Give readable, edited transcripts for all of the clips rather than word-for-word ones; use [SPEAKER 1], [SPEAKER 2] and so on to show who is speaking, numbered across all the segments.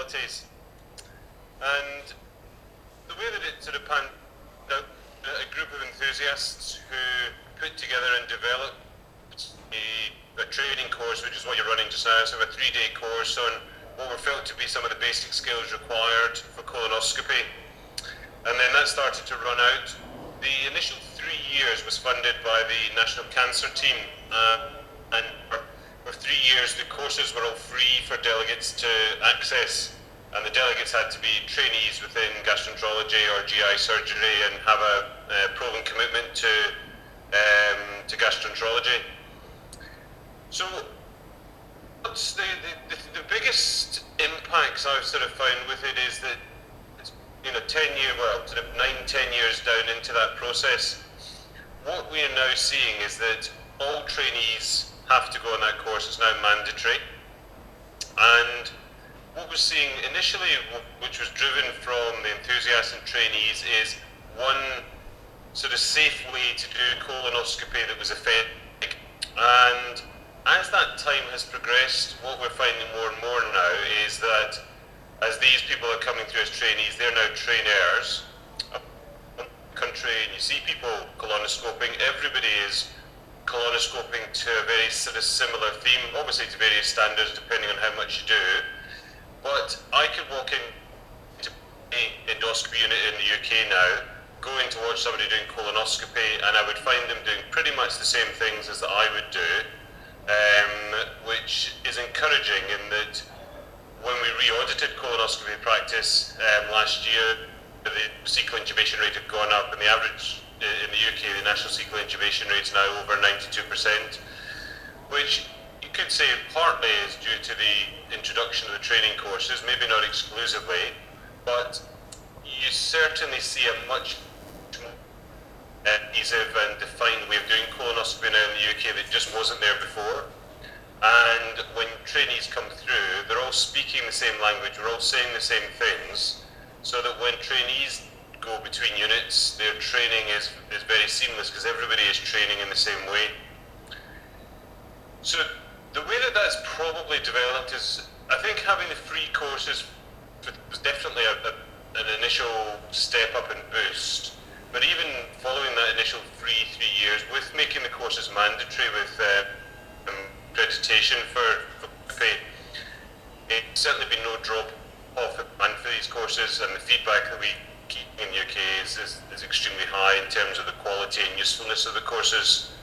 [SPEAKER 1] specialities. And the way that it sort of panned out, a group of enthusiasts who put together and developed a training course, which is what you're running just now, so a 3-day course on what were felt to be some of the basic skills required for colonoscopy. And then that started to run out. The initial 3 years was funded by the National Cancer Team, and for 3 years the courses were all free for delegates to access, and the delegates had to be trainees within gastroenterology or GI surgery and have a proven commitment to gastroenterology. So what's the biggest impacts I've sort of found with it is that, 9-10 years down into that process, what we are now seeing is that all trainees have to go on that course. It's now mandatory. And what we're seeing initially, which was driven from the enthusiasts and trainees, is one sort of safe way to do colonoscopy that was effective. And as that time has progressed, what we're finding more and more now is that as these people are coming through as trainees, they're now trainers. Country, and you see people colonoscoping. Everybody is colonoscoping to a very sort of similar theme, obviously to various standards depending on how much you do. But I could walk into an endoscopy unit in the UK now, going to watch somebody doing colonoscopy, and I would find them doing pretty much the same things as that I would do, which is encouraging in that when we re-audited colonoscopy practice last year, the cecal intubation rate had gone up, and the average in the UK, the national cecal intubation rate is now over 92%, which you could say partly is due to the introduction of the training courses, maybe not exclusively, but you certainly see a much more easy and defined way of doing colonoscopy now in the UK that just wasn't there before. And when trainees come through, they're all speaking the same language, we're all saying the same things, so that when trainees go between units, their training is very seamless because everybody is training in the same way. So the way that that's probably developed is, I think having the free courses was definitely an initial step up and boost, but even following that initial free 3 years, with making the courses mandatory with accreditation for pay, it's certainly been no drop off the demand for these courses, and the feedback that we keep in the UK is extremely high in terms of the quality and usefulness of the courses.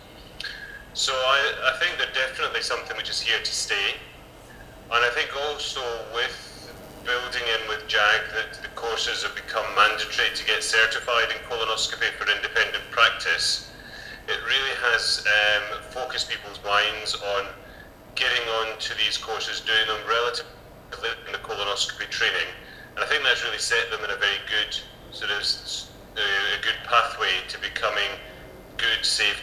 [SPEAKER 1] So I think they're definitely something which is here to stay, and I think also with building in with JAG that the courses have become mandatory to get certified in colonoscopy for independent practice, it really has focused people's minds on getting on to these courses, doing them relatively in the colonoscopy training, and I think that's really set them in a very good sort of a good pathway to becoming good, safe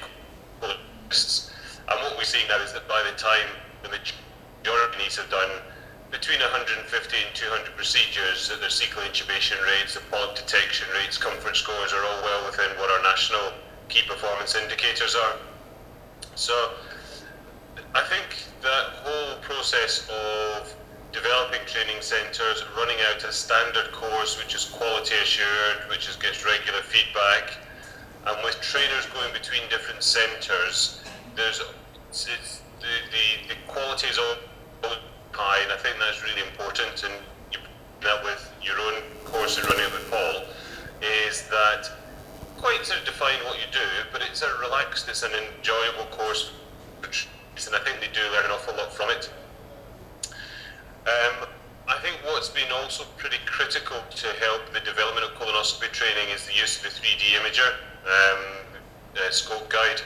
[SPEAKER 1] colonists. And what we're seeing now is that by the time the majority have done between 150 and 200 procedures, that their cecal intubation rates, the polyp detection rates, comfort scores are all well within what our national key performance indicators are. So I think that whole process of developing training centres, running out a standard course which is quality assured, which gets regular feedback, and with trainers going between different centres, the quality is all high, and I think that's really important. And you that with your own course and running it with Paul, is that quite sort of define what you do, but it's a relaxed, it's an enjoyable course, and I think they do learn an awful lot from it. I think what's been also pretty critical to help the development of colonoscopy training is the use of the 3D imager, scope guide,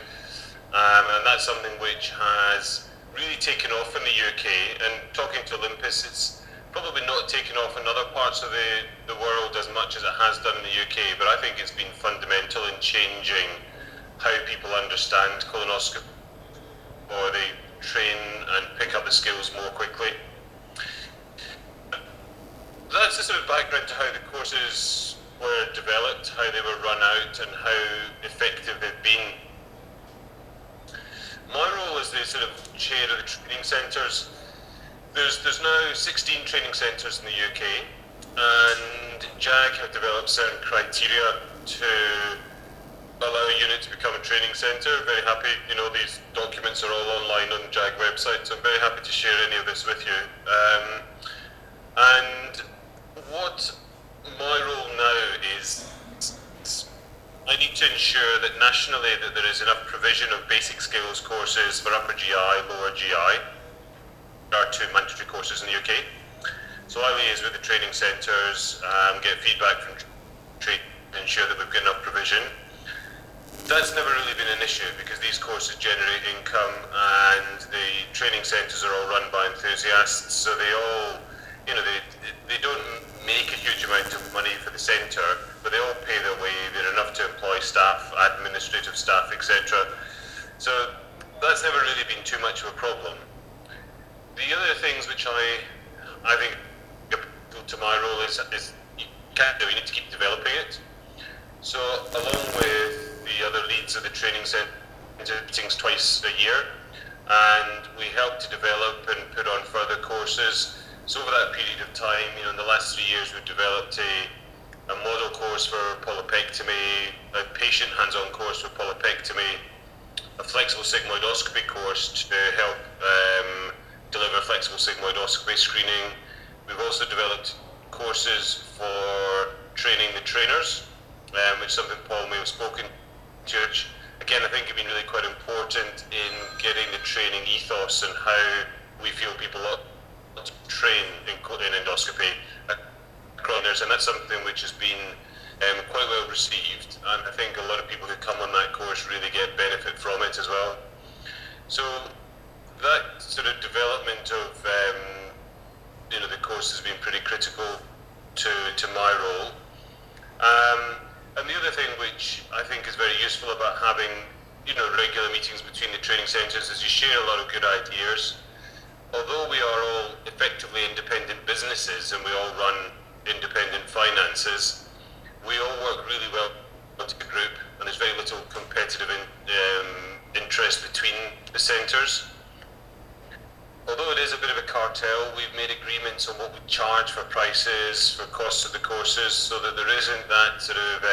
[SPEAKER 1] and that's something which has really taken off in the UK, and talking to Olympus, it's probably not taken off in other parts of the world as much as it has done in the UK, but I think it's been fundamental in changing how people understand colonoscopy, or they train and pick up the skills more quickly. That's the sort of background to how the courses were developed, how they were run out, and how effective they've been. My role as the sort of chair of the training centres There's now 16 training centres in the UK, and JAG have developed certain criteria to allow a unit to become a training centre. Very happy, these documents are all online on JAG website, so I'm very happy to share any of this with you. And what my role now is, I need to ensure that nationally that there is enough provision of basic skills courses for upper GI, lower GI. There are 2 mandatory courses in the UK. So I liaise with the training centres, get feedback from training to ensure that we've got enough provision. That's never really been an issue because these courses generate income and the training centres are all run by enthusiasts, so they all, they don't make a huge amount of money for the centre, but they all pay their way. They're enough to employ staff, administrative staff, etc. So that's never really been too much of a problem. The other things which I think to my role is you need to keep developing it. So along with the other leads of the training centre, meetings twice a year, and we help to develop and put on further courses. So over that period of time, in the last 3 years, we've developed a model course for polypectomy, a patient hands-on course for polypectomy, a flexible sigmoidoscopy course to help deliver flexible sigmoidoscopy screening. We've also developed courses for training the trainers, which is something Paul may have spoken to. Again, I think have been really quite important in getting the training ethos and how we feel people ought to train in endoscopy, and that's something which has been quite well received, and I think a lot of people who come on that course really get benefit from it as well. So that sort of development of the course has been pretty critical to my role. And the other thing which I think is very useful about having regular meetings between the training centres is you share a lot of good ideas. Although we are all effectively independent businesses and we all run independent finances, we all work really well as a group, and there's very little competitive interest between the centres. Although it is a bit of a cartel, we've made agreements on what we charge for prices, for costs of the courses, so that there isn't that sort of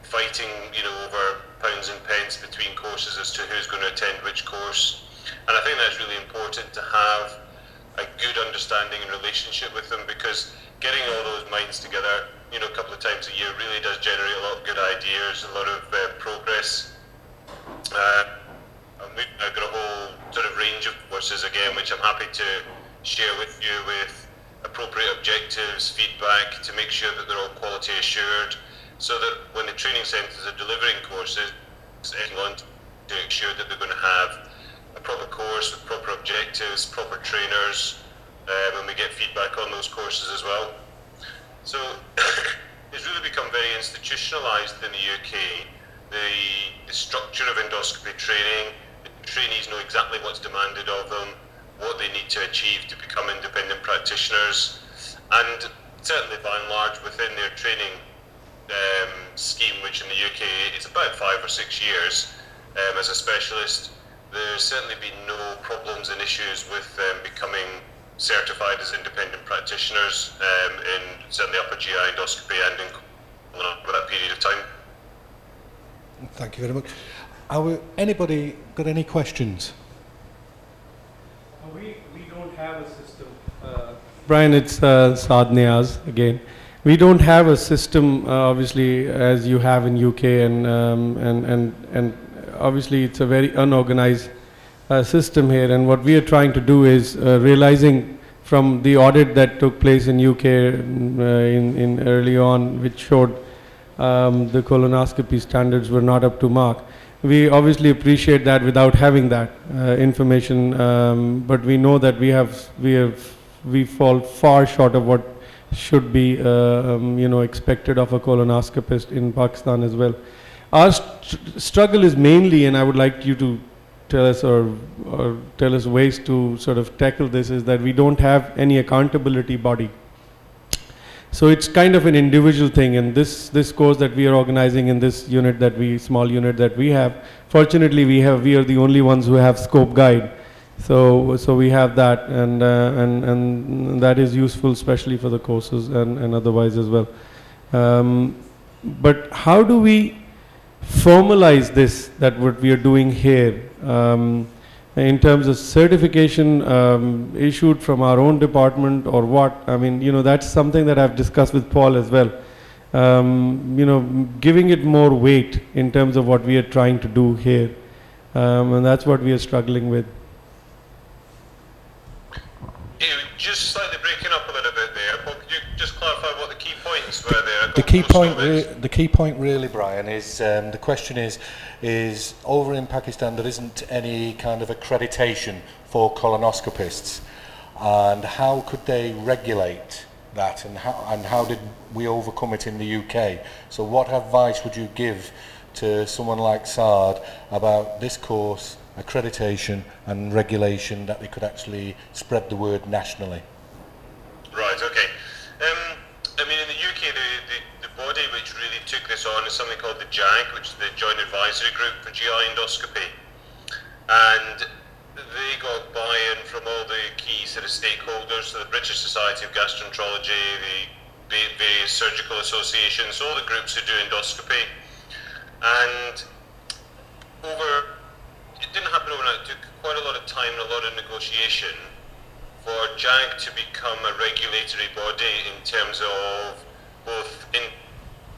[SPEAKER 1] fighting, over pounds and pence between courses as to who's going to attend which course. And I think that's really important to have a good understanding and relationship with them, because getting all those minds together, a couple of times a year really does generate a lot of good ideas, a lot of progress. And we've now got a whole sort of range of courses again, which I'm happy to share with you with appropriate objectives, feedback, to make sure that they're all quality assured, so that when the training centres are delivering courses, on to ensure that they're going to have a proper course with proper objectives, proper trainers, and we get feedback on those courses as well. So it's really become very institutionalised in the UK. The structure of endoscopy training, the trainees know exactly what's demanded of them, what they need to achieve to become independent practitioners, and certainly by and large within their training scheme, which in the UK is about 5 or 6 years as a specialist, there's certainly been no problems and issues with becoming certified as independent practitioners in certainly upper GI endoscopy and in over that period of time.
[SPEAKER 2] Thank you very much. Anybody got any questions?
[SPEAKER 3] We don't have a system. Brian, it's Saad Niaz again. We don't have a system, obviously, as you have in UK, and obviously it's a very unorganized system here. And what we are trying to do is realizing from the audit that took place in UK in early on, which showed the colonoscopy standards were not up to mark. We obviously appreciate that without having that information, but we know that we fall far short of what should be expected of a colonoscopist in Pakistan as well. Our struggle is mainly, and I would like you to tell us or tell us ways to sort of tackle this, is that we don't have any accountability body. So it's kind of an individual thing, and this course that we are organizing in this small unit that we have, fortunately we are the only ones who have scope guide, So we have that, and that is useful, especially for the courses and otherwise as well. But how do we formalize this, that what we are doing here, in terms of certification issued from our own department or what? I mean, that's something that I've discussed with Paul as well. Giving it more weight in terms of what we are trying to do here, and that's what we are struggling with.
[SPEAKER 1] Just slightly breaking up a little bit there. Paul, could you just clarify what the key points were there?
[SPEAKER 2] The key point really, Brian, is the question is over in Pakistan there isn't any kind of accreditation for colonoscopists, and how could they regulate that, and how did we overcome it in the UK? So what advice would you give to someone like Saad about this course, accreditation and regulation, that they could actually spread the word nationally?
[SPEAKER 1] Right, okay. I mean, in the UK, the body which really took this on is something called the JAG, which is the Joint Advisory Group for GI Endoscopy. And they got buy-in from all the key sort of stakeholders, so the British Society of Gastroenterology, the various surgical associations, all the groups who do endoscopy. And it didn't happen overnight. It took quite a lot of time and a lot of negotiation for JAG to become a regulatory body in terms of both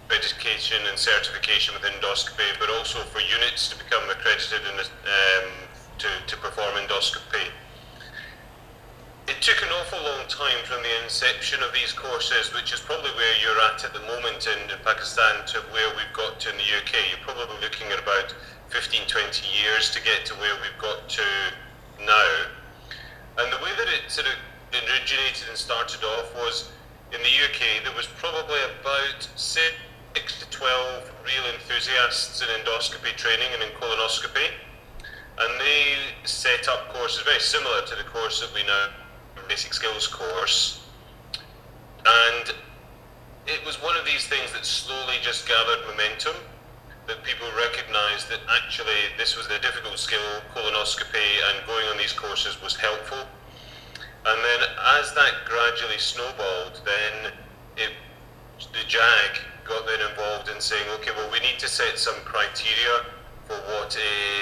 [SPEAKER 1] accreditation and certification with endoscopy, but also for units to become accredited to perform endoscopy. It took an awful long time from the inception of these courses, which is probably where you're at the moment in Pakistan, to where we've got to in the UK. You're probably looking at about 15, 20 years to get to where we've got to now. And the way that it sort of originated and started off was, in the UK, there was probably about 6 to 12 real enthusiasts in endoscopy training and in colonoscopy. And they set up courses very similar to the course that we now basic skills course, and it was one of these things that slowly just gathered momentum, that people recognized that actually this was a difficult skill, colonoscopy, and going on these courses was helpful. And then as that gradually snowballed, then the JAG got then involved in saying, okay, well, we need to set some criteria for what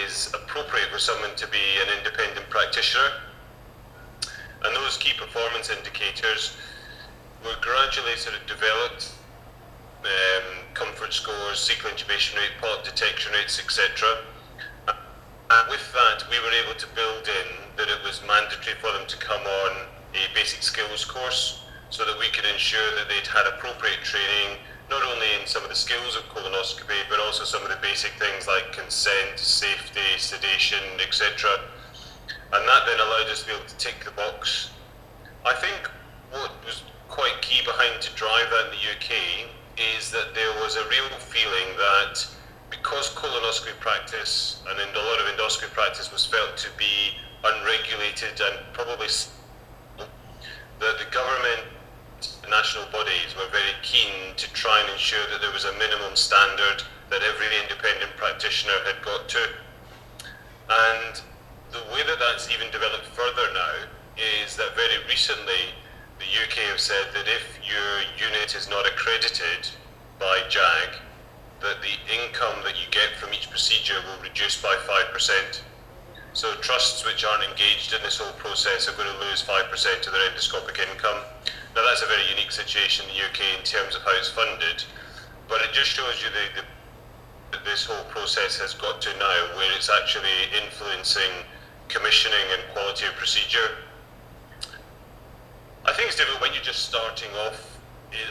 [SPEAKER 1] is appropriate for someone to be an independent practitioner. And those key performance indicators were gradually sort of developed, comfort scores, cecal intubation rate, polyp detection rates, etc. And with that, we were able to build in that it was mandatory for them to come on a basic skills course, so that we could ensure that they'd had appropriate training, not only in some of the skills of colonoscopy, but also some of the basic things like consent, safety, sedation, etc. And that then allowed us to be able to tick the box. I think what was quite key behind to drive that in the UK is that there was a real feeling that because colonoscopy practice and a lot of endoscopy practice was felt to be unregulated and probably that the government, national bodies were very keen to try and ensure that there was a minimum standard that every independent practitioner had got to. And the way that that's even developed further now is that very recently the UK have said that if your unit is not accredited by JAG, that the income that you get from each procedure will reduce by 5%. So trusts which aren't engaged in this whole process are going to lose 5% of their endoscopic income. Now that's a very unique situation in the UK in terms of how it's funded, but it just shows you that this whole process has got to now where it's actually influencing commissioning and quality of procedure. I think it's difficult when you're just starting off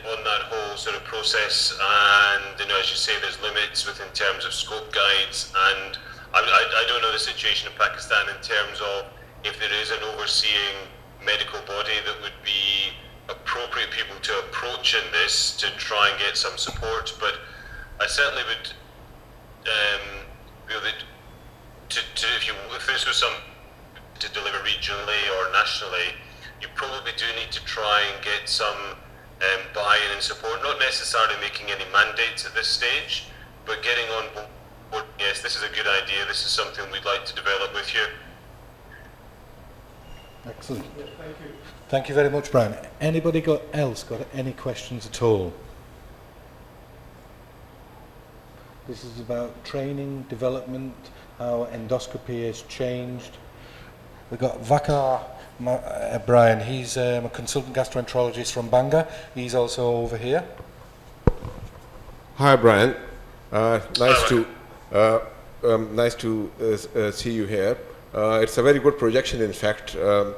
[SPEAKER 1] on that whole sort of process, and as you say, there's limits within terms of scope guides, and I don't know the situation in Pakistan in terms of if there is an overseeing medical body that would be appropriate people to approach in this to try and get some support, but I certainly would feel that if this was some to deliver regionally or nationally, you probably do need to try and get some buy-in and support, not necessarily making any mandates at this stage, but getting on board, yes, this is a good idea, this is something we'd like to develop with you.
[SPEAKER 2] Excellent.
[SPEAKER 3] Thank you.
[SPEAKER 2] Thank you very much, Brian. Anybody else got any questions at all? This is about training, development, how endoscopy has changed. We've got Vakar Brian. He's a consultant gastroenterologist from Bangor. He's also over here.
[SPEAKER 4] Hi, Brian. Nice to see you here. It's a very good projection, in fact. A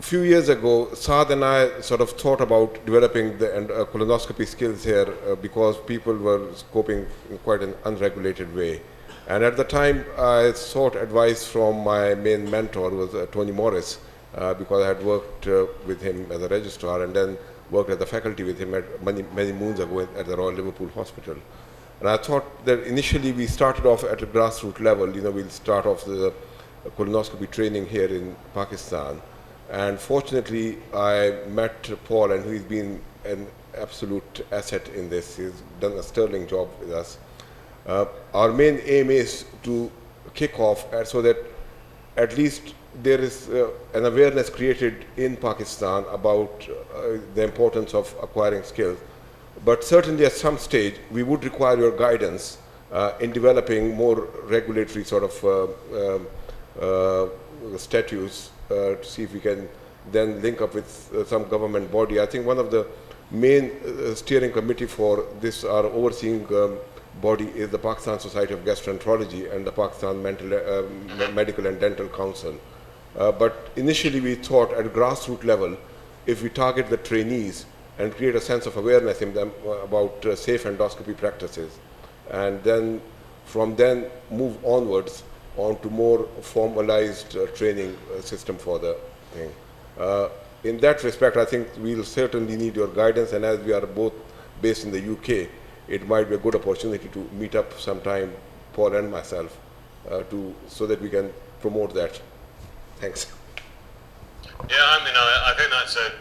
[SPEAKER 4] few years ago, Saad and I sort of thought about developing the colonoscopy skills here because people were scoping in quite an unregulated way. And at the time, I sought advice from my main mentor, who was Tony Morris, because I had worked with him as a registrar and then worked as a faculty with him many moons ago at the Royal Liverpool Hospital. And I thought that initially we started off at a grassroots level. We'll start off the colonoscopy training here in Pakistan. And fortunately, I met Paul, and he's been an absolute asset in this. He's done a sterling job with us. Our main aim is to kick off so that at least there is an awareness created in Pakistan about the importance of acquiring skills. But certainly at some stage, we would require your guidance in developing more regulatory sort of statutes to see if we can then link up with some government body. I think one of the main steering committee for this, our overseeing body, is the Pakistan Society of Gastroenterology and the Pakistan Medical and Dental Council. But initially we thought at grassroots level, if we target the trainees and create a sense of awareness in them about safe endoscopy practices, and then from then move onwards on to more formalized training system for the thing. In that respect, I think we'll certainly need your guidance, and as we are both based in the UK, it might be a good opportunity to meet up sometime, Paul and myself, so that we can promote that. Thanks.
[SPEAKER 1] Yeah, I think that's a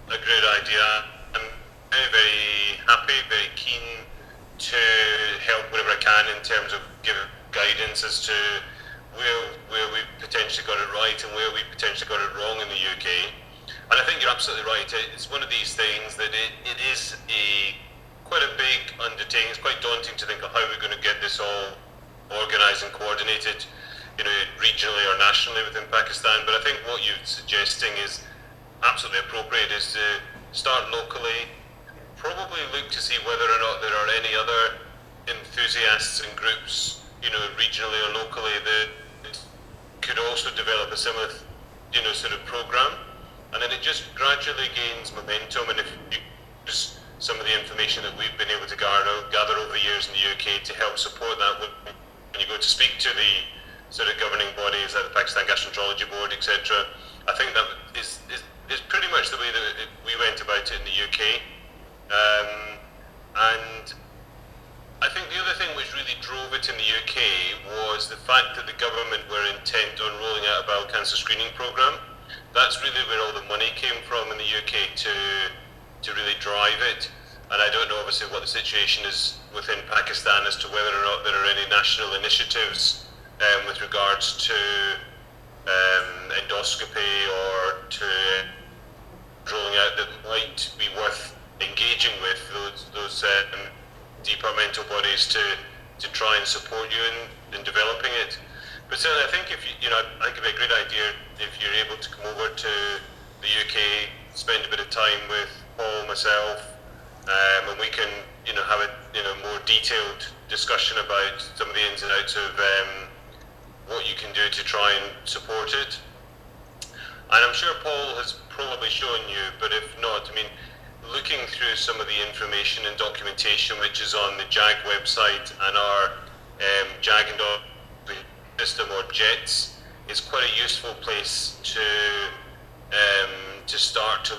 [SPEAKER 1] great idea. I'm very, very happy, very keen to help wherever I can in terms of giving guidance as to where we potentially got it right and where we potentially got it wrong in the UK. And I think you're absolutely right. It's one of these things that it is quite a big undertaking. It's quite daunting to think of how we're going to get this all organised and coordinated, regionally or nationally within Pakistan. But I think what you're suggesting is absolutely appropriate, is to start locally, probably look to see whether or not there are any other enthusiasts and groups, regionally or locally, that could also develop a similar, sort of program. And then it just gradually gains momentum. And if you just some of the information that we've been able to gather over the years in the UK to help support that when you go to speak to the sort of governing bodies like the Pakistan Gastroenterology Board, etc. I think that is pretty much the way that we went about it in the UK. And I think the other thing which really drove it in the UK was the fact that the government were intent on rolling out a bowel cancer screening programme. That's really where all the money came from in the UK to really drive it. And I don't know obviously what the situation is within Pakistan as to whether or not there are any national initiatives with regards to endoscopy or to rolling out that might be worth engaging with those departmental bodies to try and support you in developing it. But certainly I think if I think it'd be a great idea if you're able to come over to the UK, spend a bit of time with Paul, myself, and we can have a more detailed discussion about some of the ins and outs of what you can do to try and support it. And I'm sure Paul has probably shown you, but if not, looking through some of the information and documentation which is on the JAG website and our JAG endoscopy system, or JETS, is quite a useful place to start to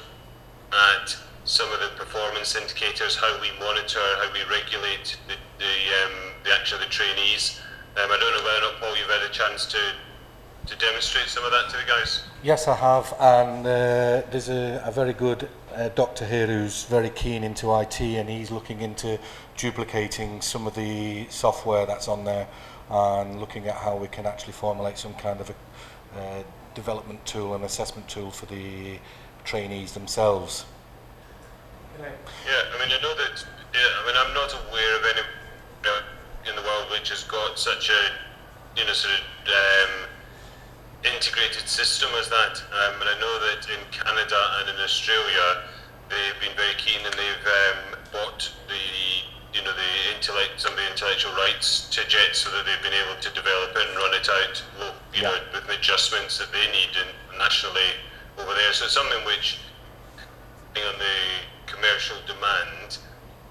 [SPEAKER 1] at some of the performance indicators, how we monitor, how we regulate the trainees. I don't know whether or not, Paul, you've had a chance to demonstrate some of that to the guys.
[SPEAKER 2] Yes, I have, and there's a very good doctor here who's very keen into IT, and he's looking into duplicating some of the software that's on there and looking at how we can actually formulate some kind of a development tool and assessment tool for the trainees themselves?
[SPEAKER 1] Yeah, I mean, I know that, I'm not aware of any in the world which has got such a, sort of integrated system as that. And I know that in Canada and in Australia, they've been very keen and they've bought some of the intellectual rights to JET so that they've been able to develop it and run it out, with the adjustments that they need nationally over there. So it's something which, on the commercial demand,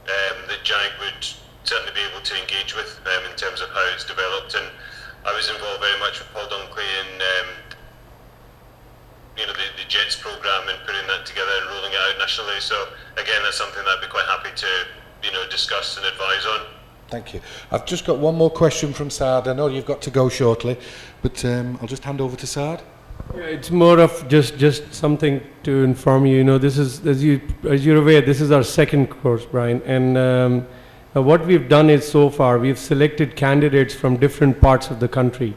[SPEAKER 1] that JAG would certainly be able to engage with in terms of how it's developed. And I was involved very much with Paul Dunkley in the JETS program and putting that together and rolling it out nationally. So again, that's something that I'd be quite happy to discuss and advise on.
[SPEAKER 2] Thank you. I've just got one more question from Saad. I know you've got to go shortly, but I'll just hand over to Saad.
[SPEAKER 3] Yeah, it's more of just something to inform you. This is, as you're aware, this is our second course, Brian, and what we've done is, so far we've selected candidates from different parts of the country.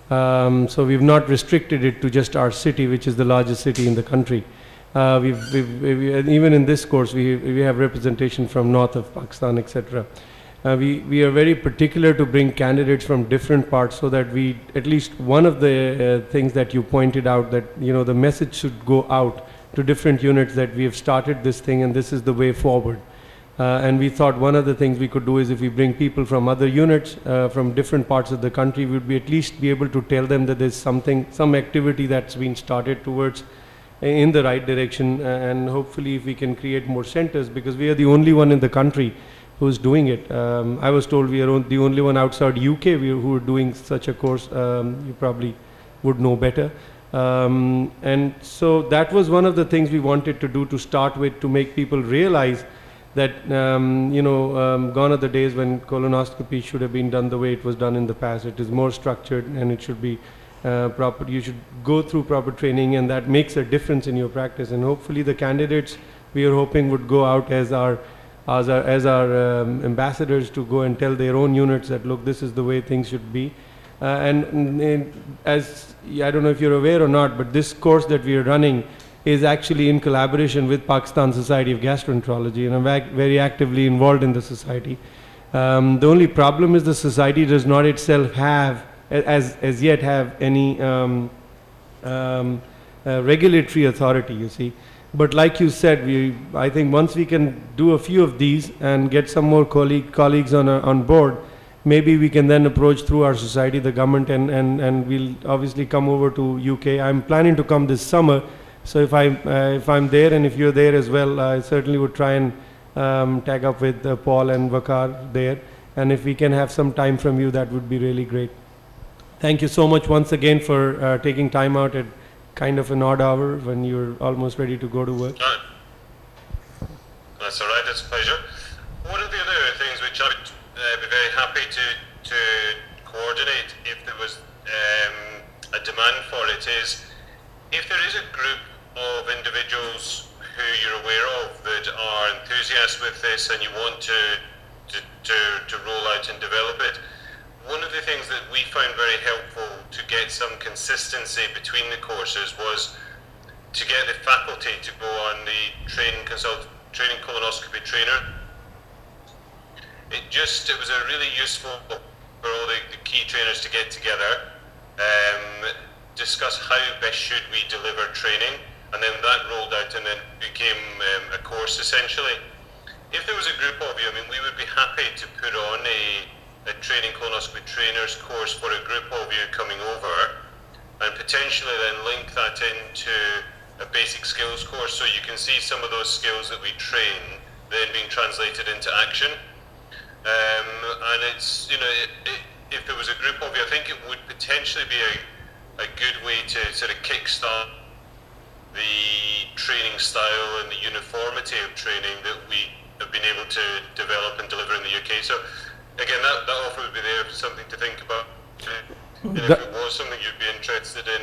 [SPEAKER 3] So we've not restricted it to just our city, which is the largest city in the country. Even in this course, we have representation from north of Pakistan, etc. We are very particular to bring candidates from different parts, so that at least one of the things that you pointed out, that the message should go out to different units that we have started this thing and this is the way forward. And we thought one of the things we could do is, if we bring people from other units from different parts of the country, we would at least be able to tell them that there's some activity that's been started towards in the right direction, and hopefully if we can create more centers, because we are the only one in the country who's doing it. I was told we are the only one outside UK who are doing such a course. You probably would know better. And so that was one of the things we wanted to do to start with, to make people realize that gone are the days when colonoscopy should have been done the way it was done in the past. It is more structured and it should be proper. You should go through proper training, and that makes a difference in your practice. And hopefully the candidates, we are hoping, would go out as our ambassadors to go and tell their own units that, look, this is the way things should be. And as I don't know if you're aware or not, but this course that we are running is actually in collaboration with Pakistan Society of Gastroenterology, and I'm very actively involved in the society. The only problem is the society does not itself have, as yet have any regulatory authority, you see. But like you said, I think once we can do a few of these and get some more colleagues on board, maybe we can then approach through our society the government, and we'll obviously come over to UK. I'm planning to come this summer. So if I'm there and if you're there as well, I certainly would try and tag up with Paul and Vakar there. And if we can have some time from you, that would be really great. Thank you so much once again for taking time out at kind of an odd hour when you're almost ready to go to work.
[SPEAKER 1] That's all right, it's a pleasure. One of the other things which I would be very happy to coordinate if there was a demand for it is, if there is a group of individuals who you're aware of that are enthusiasts with this and you want to roll out and develop it, one of the things that we found very helpful to get some consistency between the courses was to get the faculty to go on the training colonoscopy trainer. It was a really useful for all the key trainers to get together, discuss how best should we deliver training, and then that rolled out and then became a course essentially. If there was a group of you, we would be happy to put on a training colonoscopy trainers course for a group of you coming over, and potentially then link that into a basic skills course, so you can see some of those skills that we train then being translated into action. And it's, if there was a group of you, I think it would potentially be a good way to sort of kickstart the training style and the uniformity of training that we have been able to develop and deliver in the UK. So again, that offer would be there for something to think about. And if it was something you'd be interested in,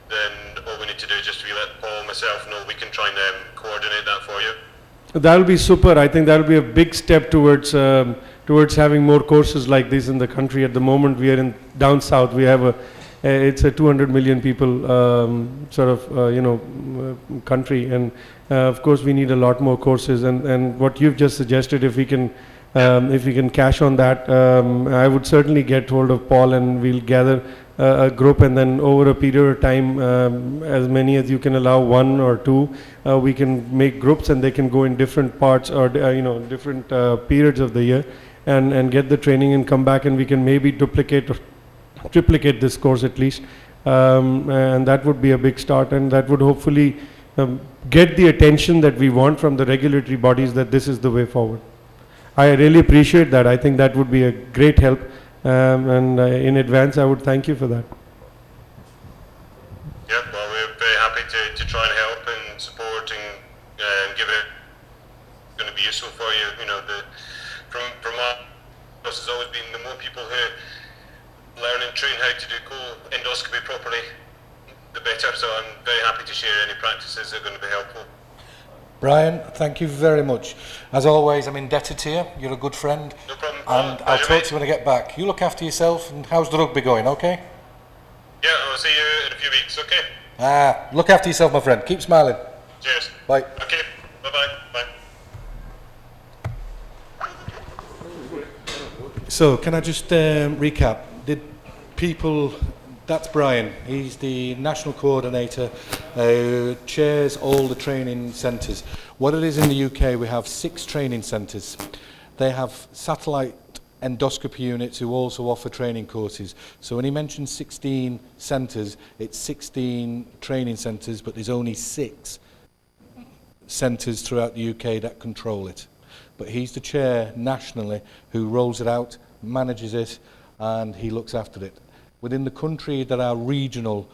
[SPEAKER 1] then all we need to do is just let Paul and myself know. We can try and coordinate that for you.
[SPEAKER 3] That will be super. I think that will be a big step towards having more courses like this in the country. At the moment, we are down south. We have It's a 200 million people country, and of course we need a lot more courses. And what you've just suggested, if we can cash on that, I would certainly get hold of Paul, and we'll gather a group, and then over a period of time, as many as you can allow, 1 or 2, we can make groups, and they can go in different parts or different periods of the year, and get the training and come back, and we can maybe duplicate or triplicate this course at least, and that would be a big start, and that would hopefully get the attention that we want from the regulatory bodies, that this is the way forward. I really appreciate that. I think that would be a great help, and in advance I would thank you for that.
[SPEAKER 1] Yeah, well, we're very happy to try and help and support and give it. It's going to be useful for you. You know, from us has always been, the more people who learn and train how to do endoscopy properly, the better. So I'm very happy to share any practices that are going to be helpful.
[SPEAKER 2] Brian, thank you very much. As always, I'm indebted to you. You're a good friend.
[SPEAKER 1] No problem.
[SPEAKER 2] And I'll talk to you when I get back. You look after yourself, and how's the rugby going, okay?
[SPEAKER 1] Yeah, I'll see you in a few weeks, okay?
[SPEAKER 2] Look after yourself, my friend. Keep smiling.
[SPEAKER 1] Cheers.
[SPEAKER 2] Bye.
[SPEAKER 1] Okay, bye-bye. Bye.
[SPEAKER 2] So, can I just recap? Did people... That's Brian. He's the national coordinator, chairs all the training centres. What it is in the UK, we have 6 training centres. They have satellite endoscopy units who also offer training courses. So when he mentions 16 centres, it's 16 training centres, but there's only 6 centres throughout the UK that control it. But he's the chair nationally who rolls it out, manages it, and he looks after it. Within the country, there are regional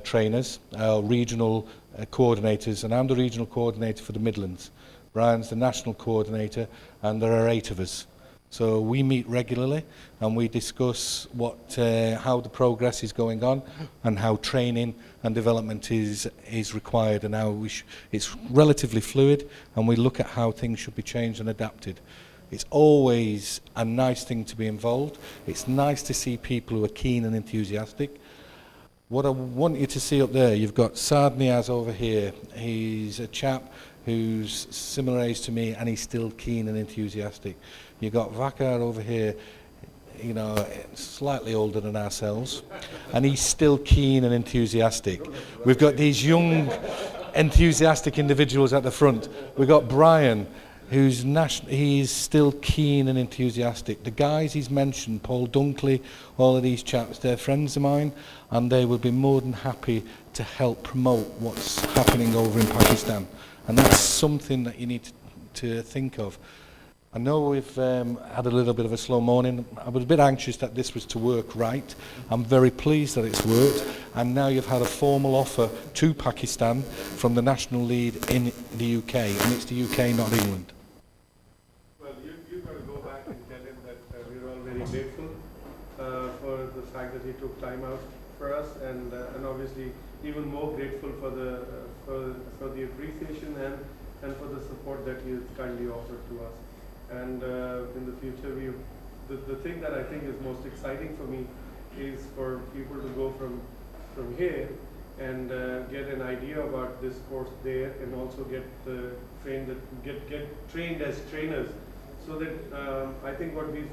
[SPEAKER 2] trainers, regional coordinators, and I'm the regional coordinator for the Midlands. Brian's the national coordinator, and there are 8 of us. So we meet regularly, and we discuss how the progress is going on, and how training and development is required, and how it's relatively fluid, and we look at how things should be changed and adapted. It's always a nice thing to be involved. It's nice to see people who are keen and enthusiastic. What I want you to see up there, you've got Saad Niaz over here. He's a chap who's similar age to me, and he's still keen and enthusiastic. You've got Vakar over here, you know, slightly older than ourselves, and he's still keen and enthusiastic. We've got these young, enthusiastic individuals at the front. We've got Brian, he's still keen and enthusiastic. The guys he's mentioned, Paul Dunkley, all of these chaps, they're friends of mine, and they would be more than happy to help promote what's happening over in Pakistan. And that's something that you need to think of. I know we've had a little bit of a slow morning. I was a bit anxious that this was to work right. I'm very pleased that it's worked. And now you've had a formal offer to Pakistan from the national lead in the UK. And it's the UK, not England.
[SPEAKER 3] Well, you've got to go back and tell him that we're all very grateful for the fact that he took time out for us, and obviously even more grateful for the appreciation and for the support that he has kindly offered to us. And in the future, the thing that I think is most exciting for me is for people to go from here and get an idea about this course there, and also get trained as trainers, so that I think what we've